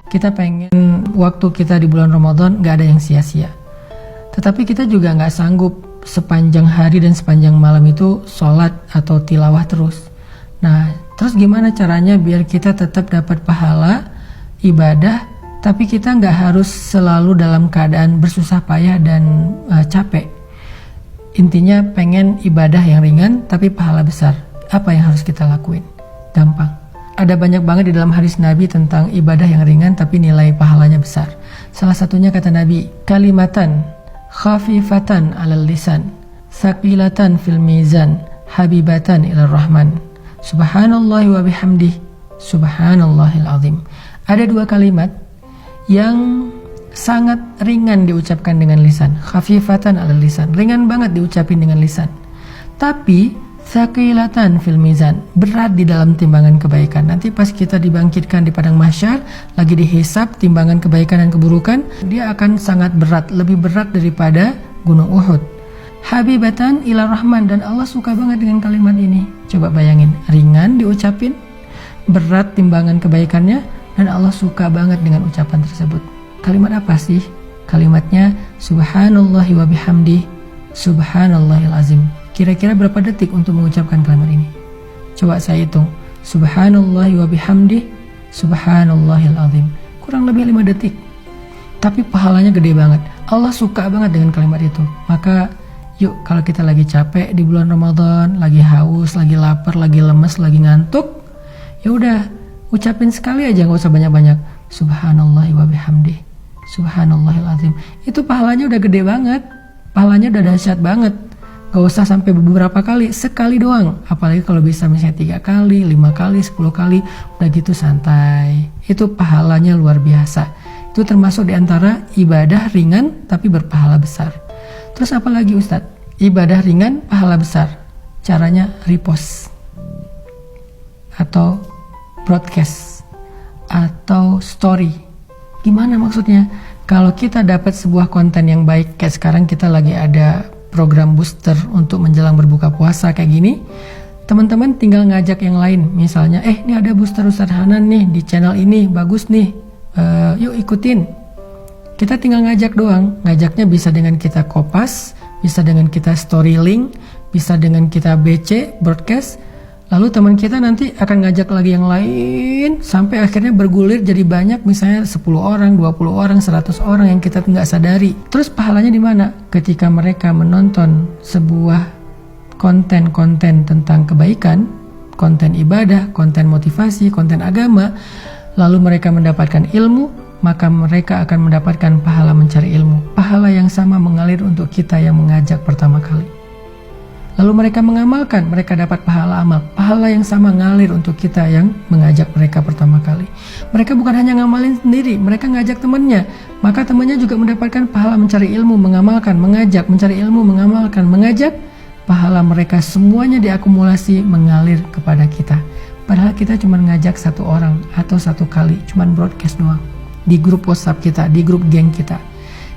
Kita pengen waktu kita di bulan Ramadan gak ada yang sia-sia. Tetapi kita juga gak sanggup sepanjang hari dan sepanjang malam itu sholat atau tilawah terus. Nah, terus gimana caranya biar kita tetap dapat pahala ibadah, tapi kita gak harus selalu dalam keadaan bersusah payah dan capek. Intinya pengen ibadah yang ringan tapi pahala besar. Apa yang harus kita lakuin? Gampang. Ada banyak banget di dalam hadis Nabi tentang ibadah yang ringan tapi nilai pahalanya besar. Salah satunya kata Nabi, kalimatan khafifatan 'alal lisan, tsaqilatan fil mizan, habibatan ilar rahman. Subhanallahi wa bihamdih, subhanallahil azim. Ada dua kalimat yang sangat ringan diucapkan dengan lisan. Khafifatan 'alal lisan, ringan banget diucapin dengan lisan. Tapi tsaqilatan fil mizan, berat di dalam timbangan kebaikan. Nanti pas kita dibangkitkan di padang mahsyar, lagi dihisab timbangan kebaikan dan keburukan, dia akan sangat berat, lebih berat daripada gunung Uhud. Habibatan ila rahman, dan Allah suka banget dengan kalimat ini. Coba bayangin, ringan diucapin, berat timbangan kebaikannya, dan Allah suka banget dengan ucapan tersebut. Kalimat apa sih? Kalimatnya subhanallahi wa bihamdih, subhanallahil azim. Kira-kira berapa detik untuk mengucapkan kalimat ini? Coba saya hitung. Subhanallahi wa bihamdih, subhanallahil azim. Kurang lebih 5 detik. Tapi pahalanya gede banget. Allah suka banget dengan kalimat itu. Maka yuk, kalau kita lagi capek di bulan Ramadan, lagi haus, lagi lapar, lagi lemes, lagi ngantuk, ya udah ucapin sekali aja, nggak usah banyak-banyak. Subhanallahi wa bihamdih, subhanallahil azim. Itu pahalanya udah gede banget. Pahalanya udah dahsyat banget. Gak usah sampai beberapa kali, sekali doang. Apalagi kalau bisa misalnya 3 kali, 5 kali, 10 kali, udah gitu santai. Itu pahalanya luar biasa. Itu termasuk diantara ibadah ringan tapi berpahala besar. Terus apa lagi Ustadz? Ibadah ringan, pahala besar. Caranya repost, atau broadcast, atau story. Gimana maksudnya? Kalau kita dapat sebuah konten yang baik, kayak sekarang kita lagi ada program booster untuk menjelang berbuka puasa kayak gini, teman-teman tinggal ngajak yang lain. Misalnya, ini ada booster Ustadz Hanan nih di channel ini, bagus nih, yuk ikutin. Kita tinggal ngajak doang. Ngajaknya bisa dengan kita kopas, bisa dengan kita story link, bisa dengan kita BC, broadcast. Lalu teman kita nanti akan ngajak lagi yang lain, sampai akhirnya bergulir jadi banyak, misalnya 10 orang, 20 orang, 100 orang yang kita nggak sadari. Terus pahalanya di mana? Ketika mereka menonton sebuah konten-konten tentang kebaikan, konten ibadah, konten motivasi, konten agama, lalu mereka mendapatkan ilmu, maka mereka akan mendapatkan pahala mencari ilmu. Pahala yang sama mengalir untuk kita yang mengajak pertama kali. Lalu mereka mengamalkan, mereka dapat pahala amal. Pahala yang sama ngalir untuk kita yang mengajak mereka pertama kali. Mereka bukan hanya ngamalin sendiri, mereka ngajak temannya. Maka temannya juga mendapatkan pahala mencari ilmu, mengamalkan, mengajak, mencari ilmu, mengamalkan, mengajak. Pahala mereka semuanya diakumulasi mengalir kepada kita. Padahal kita cuma ngajak 1 orang atau 1 kali, cuma broadcast doang. Di grup WhatsApp kita, di grup geng kita.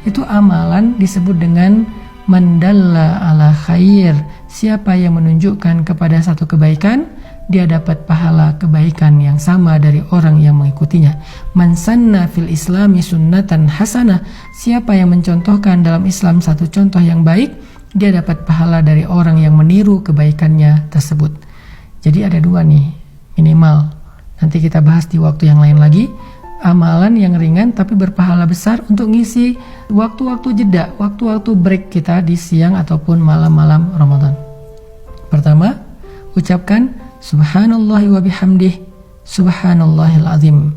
Itu amalan disebut dengan mandalla ala khair. Siapa yang menunjukkan kepada satu kebaikan, dia dapat pahala kebaikan yang sama dari orang yang mengikutinya. Man sanna fil islami sunnatan hasanah. Siapa yang mencontohkan dalam Islam satu contoh yang baik, dia dapat pahala dari orang yang meniru kebaikannya tersebut. Jadi ada 2 nih minimal. Nanti kita bahas di waktu yang lain lagi. Amalan yang ringan tapi berpahala besar untuk ngisi waktu-waktu jeda, waktu-waktu break kita di siang ataupun malam-malam Ramadan. Pertama, ucapkan subhanallahi wa bihamdih, subhanallahil azim.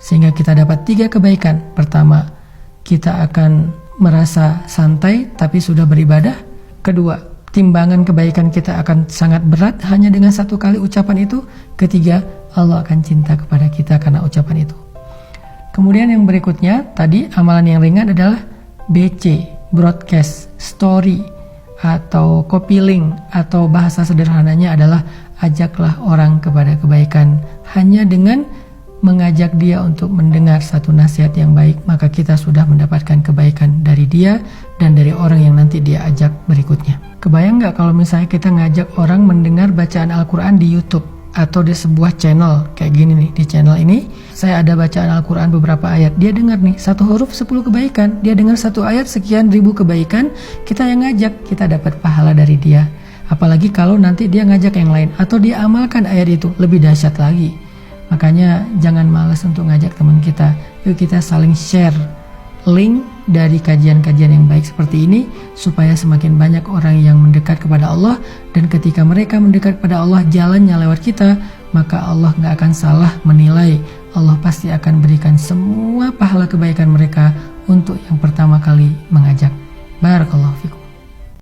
Sehingga kita dapat 3 kebaikan. Pertama, kita akan merasa santai tapi sudah beribadah. Kedua, timbangan kebaikan kita akan sangat berat hanya dengan 1 kali ucapan itu. Ketiga, Allah akan cinta kepada kita karena ucapan itu. Kemudian yang berikutnya, tadi amalan yang ringan adalah BC, broadcast, story, atau copy link, atau bahasa sederhananya adalah ajaklah orang kepada kebaikan. Hanya dengan mengajak dia untuk mendengar satu nasihat yang baik, maka kita sudah mendapatkan kebaikan dari dia dan dari orang yang nanti dia ajak berikutnya. Kebayang nggak kalau misalnya kita ngajak orang mendengar bacaan Al-Quran di YouTube? atau di sebuah channel kayak gini nih. Di channel ini saya ada bacaan Al-Quran beberapa ayat, dia dengar nih 1 huruf 10 kebaikan, dia dengar 1 ayat sekian ribu kebaikan, kita yang ngajak, kita dapat pahala dari dia. Apalagi kalau nanti dia ngajak yang lain atau dia amalkan ayat itu, lebih dahsyat lagi. Makanya jangan malas untuk ngajak teman kita. Yuk kita saling share link dari kajian-kajian yang baik seperti ini, supaya semakin banyak orang yang mendekat kepada Allah. Dan ketika mereka mendekat kepada Allah, jalannya lewat kita, maka Allah gak akan salah menilai. Allah pasti akan berikan semua pahala kebaikan mereka untuk yang pertama kali mengajak. Barakallahu fikum.